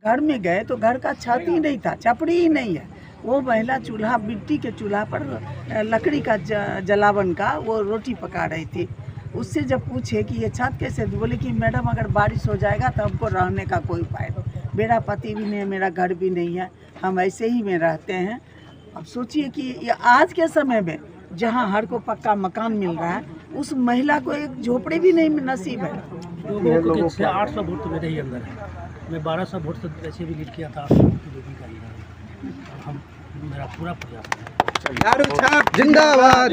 घर में गए तो घर का छत ही नहीं था, छपड़ी ही नहीं है। वो महिला चूल्हा, मिट्टी के चूल्हा पर लकड़ी का जलावन का वो रोटी पका रही थी। उससे जब पूछे कि ये छत कैसे, बोले कि मैडम अगर बारिश हो जाएगा तो हमको रहने का कोई उपाय नहीं, मेरा पति भी नहीं है, मेरा घर भी नहीं है, हम ऐसे ही में रहते हैं। अब सोचिए कि ये आज के समय में जहाँ हर को पक्का मकान मिल रहा है, उस महिला को एक झोपड़ी भी नहीं नसीब है। लोगों को 800 वोट तो मेरे ही अंदर है। मैं 1200 वोट से वैसे भी लीड किया था, बीजेपी का ही हम, मेरा पूरा प्रयास है। जिंदाबाद।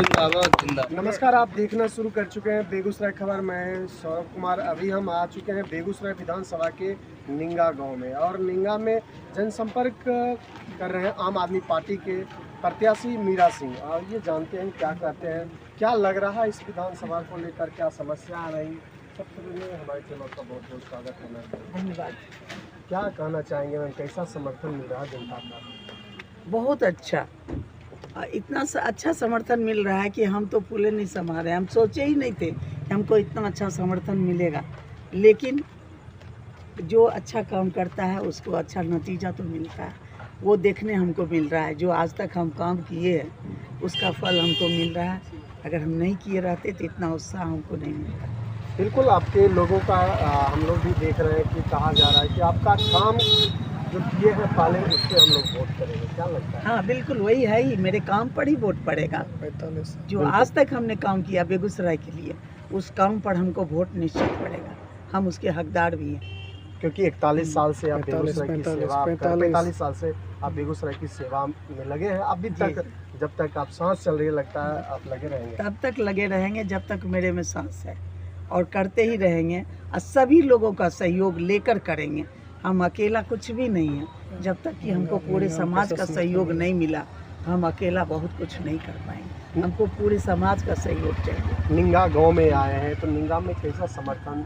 नमस्कार, आप देखना शुरू कर चुके हैं बेगूसराय खबर। मैं सौरभ कुमार। अभी हम आ चुके हैं बेगूसराय विधानसभा के निंगा गांव में, और निंगा में जनसंपर्क कर रहे हैं आम आदमी पार्टी के प्रत्याशी मीरा सिंह। और ये जानते हैं क्या कहते हैं, क्या लग रहा है इस विधानसभा को लेकर, क्या समस्या आ रही। सबसे पहले हमारे चैनल का बहुत बहुत स्वागत करना चाहिए। धन्यवाद। क्या कहना चाहेंगे मैम, कैसा समर्थन मिल रहा है जनता का? बहुत अच्छा, इतना अच्छा समर्थन मिल रहा है कि हम तो फूले नहीं समा रहे। हम सोचे ही नहीं थे कि हमको इतना अच्छा समर्थन मिलेगा, लेकिन जो अच्छा काम करता है उसको अच्छा नतीजा तो मिलता है, वो देखने हमको मिल रहा है। जो आज तक हम काम किए हैं उसका फल हमको मिल रहा है। अगर हम नहीं किए रहते तो इतना उत्साह हमको नहीं मिलता। बिल्कुल, आपके लोगों का हम लोग भी देख रहे हैं कि कहा जा रहा है कि आपका काम जो किए हैं पहले उस पर हम लोग वोट करेंगे, क्या लगता है? हाँ बिल्कुल, वही है ही, मेरे काम पर ही वोट पड़ेगा। 45 जो आज तक हमने काम किया बेगूसराय के लिए, उस काम पर हमको वोट निश्चित पड़ेगा। हम उसके हकदार भी हैं, क्योंकि 41 साल से आप बेगूसराय की सेवा, 45 साल से आप बेगूसराय की सेवा में लगे हैं। अभी तक जब तक आप सांस चल रही है, लगता है आप लगे रहेंगे? तब तक लगे रहेंगे जब तक मेरे में सांस है, और करते ही रहेंगे। और सभी लोगों का सहयोग लेकर करेंगे। हम अकेला कुछ भी नहीं है। जब तक कि हमको पूरे समाज का सहयोग नहीं मिला, हम अकेला बहुत कुछ नहीं कर पाएंगे। हमको पूरे समाज का सहयोग चाहिए। निंगा गांव में आए हैं, तो निंगा में कैसा समर्थन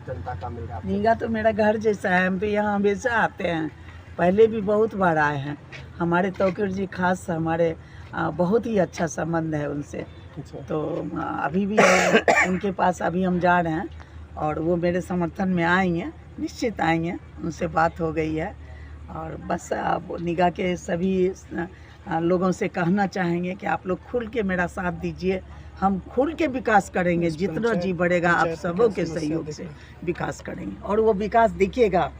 जनता का मिल रहा है? निंगा तो मेरा घर जैसा है, हम तो यहाँ हमेशा आते हैं, पहले भी बहुत बार आए हैं। हमारे तौकीर जी खास, हमारे बहुत ही अच्छा संबंध है उनसे। तो अभी भी उनके पास अभी हम जा रहे हैं, और वो मेरे समर्थन में आएंगे, निश्चित आएंगे। उनसे बात हो गई है, और बस अब निगाह के सभी लोगों से कहना चाहेंगे कि आप लोग खुल के मेरा साथ दीजिए। हम खुल के विकास करेंगे, जितना जी बढ़ेगा आप सबों के सहयोग से विकास करेंगे, और वो विकास दिखेगा।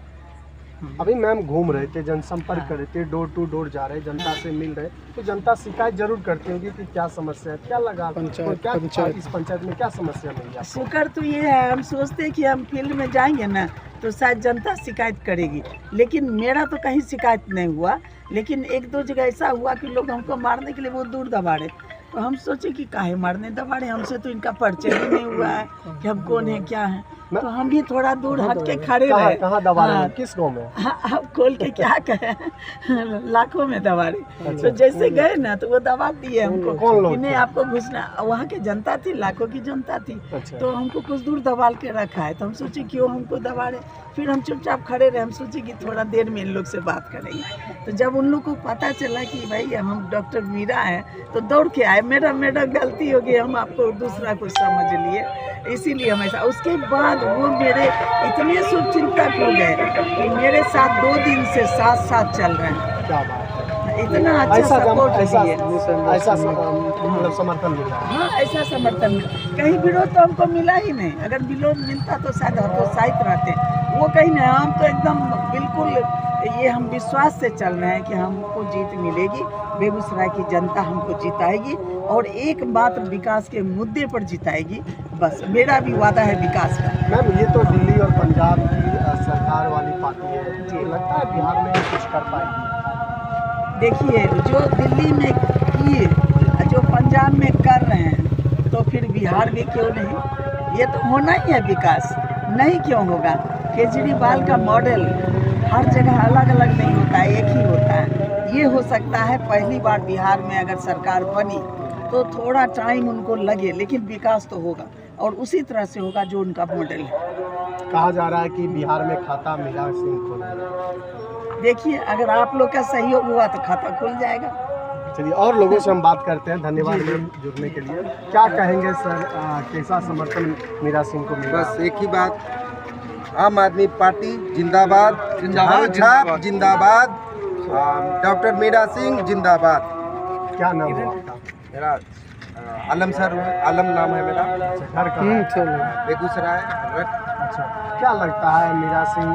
अभी मैम घूम रहे थे, जनसंपर्क कर रहे थे, डोर टू डोर जा रहे, जनता से मिल रहे, तो जनता शिकायत जरूर करती होगी कि क्या समस्या है, क्या लगा पंचायत इस पंचायत में क्या समस्या मिल रही है? शुक्र तो ये है, हम सोचते हैं कि हम फील्ड में जाएंगे ना तो शायद जनता शिकायत करेगी, लेकिन मेरा तो कहीं शिकायत नहीं हुआ। लेकिन एक दो जगह ऐसा हुआ कि लोग हमको मारने के लिए बहुत दूर दबाड़े, तो हम सोचे कि काहे मारने दबाड़े, हमसे तो इनका परिचय ही नहीं हुआ है कि हम कौन है क्या है। तो हम भी थोड़ा दूर हट के खड़े रहे। कहाँ दबा रहे हैं? किस गाँव में? अब खोल के क्या कहें, लाखों में दबा रहे। तो जैसे गए ना तो वो दबा दिए हमको। कौन लोग? इन्हें आपको घुसना, वहाँ की जनता थी, लाखों की जनता थी। अच्छा। तो हमको कुछ दूर दबाल के रखा है, तो हम सोचे क्यों हमको दबा रहे। फिर हम चुपचाप खड़े रहे। हम सोचे कि थोड़ा देर में इन लोग से बात करेंगे। तो जब उन लोग को पता चला कि भाई हम डॉक्टर मीरा हैं, तो दौड़ के आए। मेरा गलती हो गई, हम आपको दूसरा कुछ समझ लिए, इसीलिए हमेशा। उसके बाद वो मेरे इतने शुभचिंतक हो गए कि मेरे साथ 2 दिन से साथ चल रहे हैं। क्या बात है, इतना अच्छा सपोर्ट दिए, ऐसा मतलब समर्थन मिल रहा है। हाँ ऐसा समर्थन मिला। कहीं विरोध तो हमको मिला ही नहीं। अगर विरोध मिलता तो शायद हतोत्साहित रहते, वो कहीं नहीं। हम तो एकदम बिल्कुल ये हम विश्वास से चल रहे हैं कि हमको जीत मिलेगी, बेगूसराय की जनता हमको जिताएगी, और एकमात्र विकास के मुद्दे पर जिताएगी। बस मेरा भी वादा है विकास का। मैम, ये तो दिल्ली और पंजाब की सरकार वाली पार्टी है, जी लगता है बिहार में कुछ कर पाएगी? देखिए, जो दिल्ली में किए, जो पंजाब में कर रहे हैं, तो फिर बिहार में क्यों नहीं? ये तो होना ही है विकास, नहीं क्यों होगा? केजरीवाल का मॉडल हर जगह अलग अलग नहीं होता है, एक ही होता है। ये हो सकता है पहली बार बिहार में अगर सरकार बनी तो थोड़ा टाइम उनको लगे, लेकिन विकास तो होगा, और उसी तरह से होगा जो उनका मॉडल है। कहा जा रहा है कि बिहार में खाता मीरा सिंह खोलेंगे। देखिए, अगर आप लोग का सहयोग हुआ तो खाता खुल जाएगा। चलिए, और लोगों से हम बात करते हैं। धन्यवाद मैम जुड़ने के लिए। क्या कहेंगे सर, कैसा समर्थन मीरा सिंह को मिला? बस एक ही बात, आम आदमी पार्टी जिंदाबाद। झाड़ू छाप जिंदाबाद। डॉक्टर मीरा सिंह जिंदाबाद। क्या नाम है आपका? मेरा आलम सर, आलम नाम है मेरा। घर का बेगूसराय। अच्छा, क्या लगता है मीरा सिंह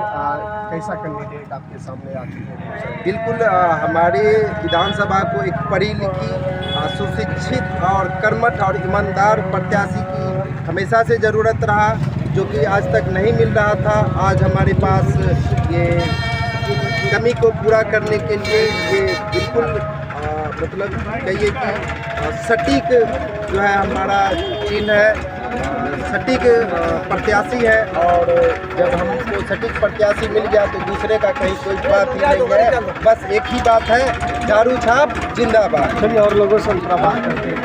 कैसा कैंडिडेट आपके सामने आ चुके हैं? बिल्कुल हमारे विधानसभा को एक पढ़ी लिखी, सुशिक्षित और कर्मठ और ईमानदार प्रत्याशी की हमेशा से ज़रूरत रहा, जो कि आज तक नहीं मिल रहा था। आज हमारे पास ये कमी को पूरा करने के लिए ये बिल्कुल मतलब कहिए कि सटीक जो है हमारा चिन्ह है, सटीक प्रत्याशी है। और जब हमको सटीक प्रत्याशी मिल गया तो दूसरे का कहीं कोई बात ही नहीं है, बस एक ही बात है, झाड़ू छाप जिंदाबाद। चलिए और लोगों से थोड़ा बात करते हैं।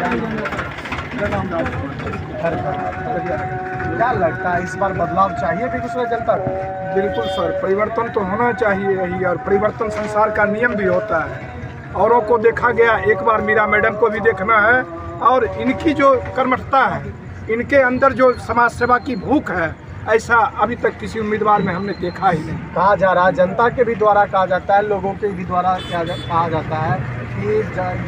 क्या लगता है इस बार बदलाव चाहिए बेगूसराय जनता को? बिल्कुल सर, परिवर्तन तो होना चाहिए ही, और परिवर्तन संसार का नियम भी होता है। औरों को देखा गया, एक बार मीरा मैडम को भी देखना है। और इनकी जो कर्मठता है, इनके अंदर जो समाज सेवा की भूख है, ऐसा अभी तक किसी उम्मीदवार में हमने देखा ही नहीं। कहा जा रहा है, जनता के भी द्वारा कहा जाता है, लोगों के भी द्वारा कहा जाता है कि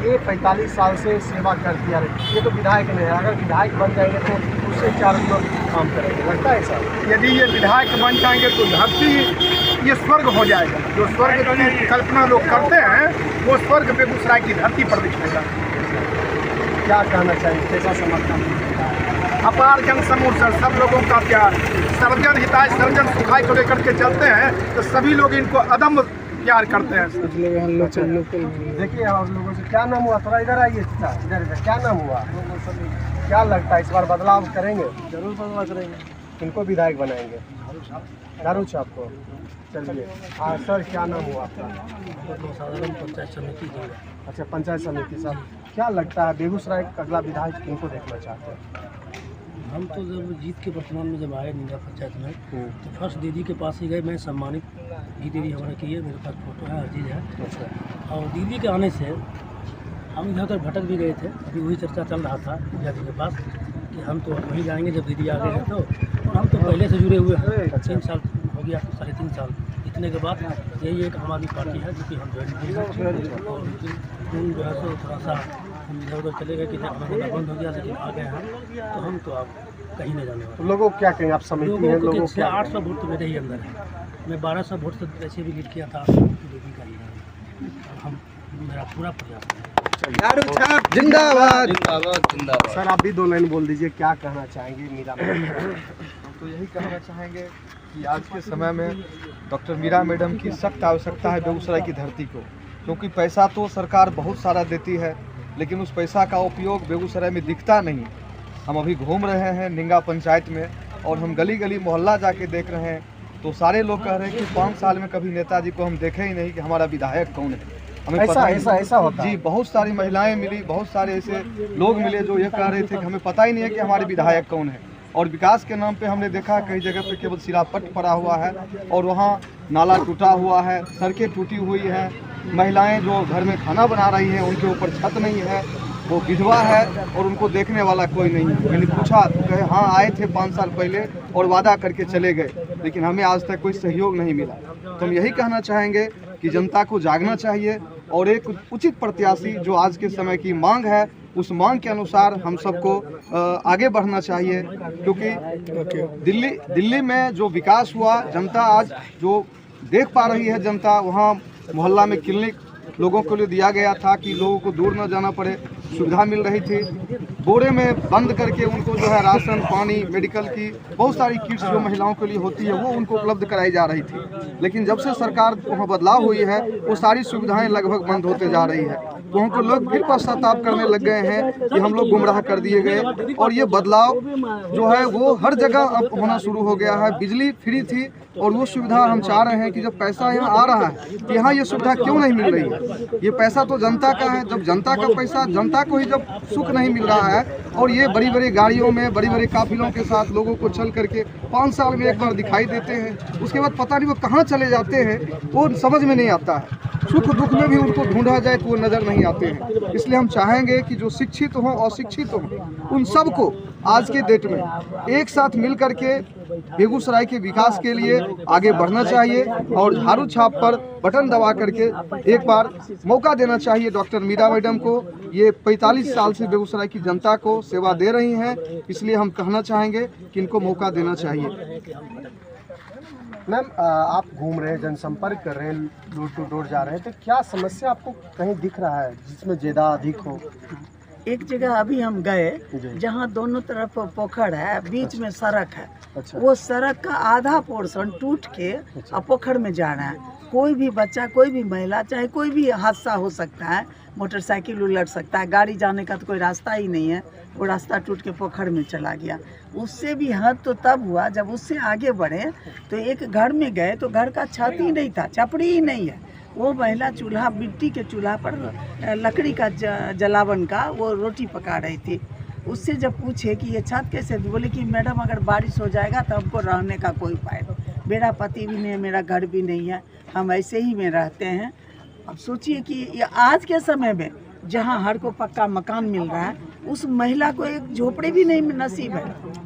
ये 45 साल से सेवा करती है। ये तो विधायक नहीं है, अगर विधायक बन जाएंगे तो उससे 4 लोग काम करेंगे, लगता है सर? यदि ये विधायक बन जाएंगे तो धरती ये स्वर्ग हो जाएगा। जो स्वर्ग की कल्पना लोग करते हैं, वो स्वर्ग बेगूसराय की धरती पर दिखेगा। क्या कहना चाहिए, कैसा समर्थन? अपार जन समूह सर, सब लोगों का प्यार, सर्वजन हिताय सर्वजन सुखाय को लेकर के चलते हैं, तो सभी लोग इनको अदम्य प्यार करते हैं। देखिए और लोगों से क्या नाम हुआ, थोड़ा इधर आइए, इधर क्या नाम हुआ? क्या लगता है इस बार बदलाव करेंगे? जरूर बदलाव करेंगे। किनको विधायक बनाएंगे? झाड़ू छाप को। चलिए सर, क्या नाम हुआ आपका? साधारण पंचायत समिति। अच्छा, पंचायत समिति साहब, क्या लगता है बेगूसराय का अगला विधायक किनको देखना चाहते हैं? हम तो जब जीत के वर्तमान में जब आए निंगा पंचायत में, तो फर्स्ट दीदी के पास ही गए। मैं सम्मानित जी दीदी हमारा की है, मेरे पास फोटो है, हर चीज़ है। अच्छा, और दीदी के आने से हम इधर उधर भटक भी गए थे। अभी वही चर्चा चल रहा था पूजा जी के पास कि हम तो वहीं जाएंगे जब दीदी आ गए हैं। तो हम तो पहले से जुड़े हुए हैं, 3 साल हो गया, 3.5 साल। इतने के बाद यही एक हमारी पार्टी है जो कि हम ज्वाइन किए हैं। और जो है सो थोड़ा सा हम इधर उधर चले गए कि हमारा बंद हो गया, लेकिन आ गए हैं तो हम तो अब कहीं नहीं जाने वाले। तो लोगों को क्या कहें आप? समिति है, लोगों को 800 वोट तो मेरे ही अंदर है। मैं 1200 वोट से ऐसे भी लीड किया था, दीदी का ही है। हम मेरा पूरा प्रयास है। झाड़ू छाप जिंदाबाद। सर आप भी 2 लाइन बोल दीजिए, क्या कहना चाहेंगे मीरा मैडम? हम तो यही कहना चाहेंगे कि आज के समय में डॉक्टर मीरा मैडम की सख्त आवश्यकता है बेगूसराय की धरती को, क्योंकि पैसा तो सरकार बहुत सारा देती है, लेकिन उस पैसा का उपयोग बेगूसराय में दिखता नहीं। हम अभी घूम रहे हैं निंगा पंचायत में, और हम गली गली मोहल्ला जाके देख रहे हैं, तो सारे लोग कह रहे हैं कि 5 साल में कभी नेताजी को हम देखे ही नहीं कि हमारा विधायक कौन है। हमें पता ही नहीं। ऐसा होता है? जी, बहुत सारी महिलाएं मिली, बहुत सारे ऐसे लोग मिले जो ये कह रहे थे कि हमें पता ही नहीं है कि हमारे विधायक कौन है। और विकास के नाम पे हमने देखा कई जगह पे केवल सिरापट पड़ा हुआ है, और वहाँ नाला टूटा हुआ है, सड़कें टूटी हुई है, महिलाएं जो घर में खाना बना रही हैं उनके ऊपर छत नहीं है, वो विधवा है और उनको देखने वाला कोई नहीं है। मैंने पूछा तो कहे हाँ आए थे 5 साल पहले और वादा करके चले गए, लेकिन हमें आज तक कोई सहयोग नहीं मिला। तो हम यही कहना चाहेंगे कि जनता को जागना चाहिए और एक उचित प्रत्याशी जो आज के समय की मांग है उस मांग के अनुसार हम सबको आगे बढ़ना चाहिए, क्योंकि दिल्ली में जो विकास हुआ, जनता आज जो देख पा रही है, जनता वहाँ मोहल्ला में क्लिनिक लोगों के लिए दिया गया था कि लोगों को दूर न जाना पड़े, सुविधा मिल रही थी। बोरे में बंद करके उनको जो है राशन पानी मेडिकल की बहुत सारी किट्स जो महिलाओं के लिए होती है वो उनको उपलब्ध कराई जा रही थी। लेकिन जब से सरकार वहाँ बदलाव हुई है वो सारी सुविधाएं लगभग बंद होते जा रही है, तो उनको लोग फिर पश्चाताप करने लग गए हैं कि हम लोग गुमराह कर दिए गए। और ये बदलाव जो है वो हर जगह अब होना शुरू हो गया है। बिजली फ्री थी और वो सुविधा हम चाह रहे हैं कि जब पैसा यहाँ आ रहा है तो यहाँ ये सुविधा क्यों नहीं मिल रही है। ये पैसा तो जनता का है, जब जनता का पैसा जनता को ही जब सुख नहीं मिल रहा है और ये बड़ी बड़ी गाड़ियों में बड़ी बड़ी काफिलों के साथ लोगों को चल करके 5 साल में एक बार दिखाई देते हैं, उसके बाद पता नहीं वो कहाँ चले जाते हैं, वो समझ में नहीं आता है। सुख दुख में भी उनको ढूंढा जाए तो वो नज़र नहीं आते हैं। इसलिए हम चाहेंगे कि जो शिक्षित हों अशिक्षित हों उन सबको आज के डेट में एक साथ मिल करके बेगूसराय के विकास के लिए आगे बढ़ना चाहिए और झाड़ू छाप पर बटन दबा करके एक बार मौका देना चाहिए डॉक्टर मीरा मैडम को। ये 45 साल से बेगूसराय की जनता को सेवा दे रही हैं, इसलिए हम कहना चाहेंगे कि इनको मौका देना चाहिए। मैम आप घूम रहे हैं, जनसंपर्क कर रहे हैं, डोर टू डोर जा रहे हैं, तो क्या समस्या आपको कहीं दिख रहा है जिसमें ज़्यादा अधिक हो? एक जगह अभी हम गए जी। जहाँ दोनों तरफ पोखर है, बीच में सड़क है। अच्छा। वो सड़क का आधा पोर्शन टूट के अब पोखर में जा रहा है। कोई भी बच्चा, कोई भी महिला, चाहे कोई भी हादसा हो सकता है, मोटरसाइकिल उलट सकता है, गाड़ी जाने का तो कोई रास्ता ही नहीं है, वो रास्ता टूट के पोखर में चला गया। उससे भी हद तो तब हुआ जब उससे आगे बढ़े तो एक घर में गए तो घर का छत ही नहीं था, छपड़ी ही नहीं है। वो महिला चूल्हा, मिट्टी के चूल्हा पर लकड़ी का जलावन का वो रोटी पका रही थी। उससे जब पूछे कि ये छत कैसे, बोले कि मैडम अगर बारिश हो जाएगा तो हमको रहने का कोई उपाय नहीं, मेरा पति भी नहीं है, मेरा घर भी नहीं है, हम ऐसे ही में रहते हैं। अब सोचिए कि ये आज के समय में जहाँ हर को पक्का मकान मिल रहा है, उस महिला को एक झोपड़ी भी नहीं नसीब है।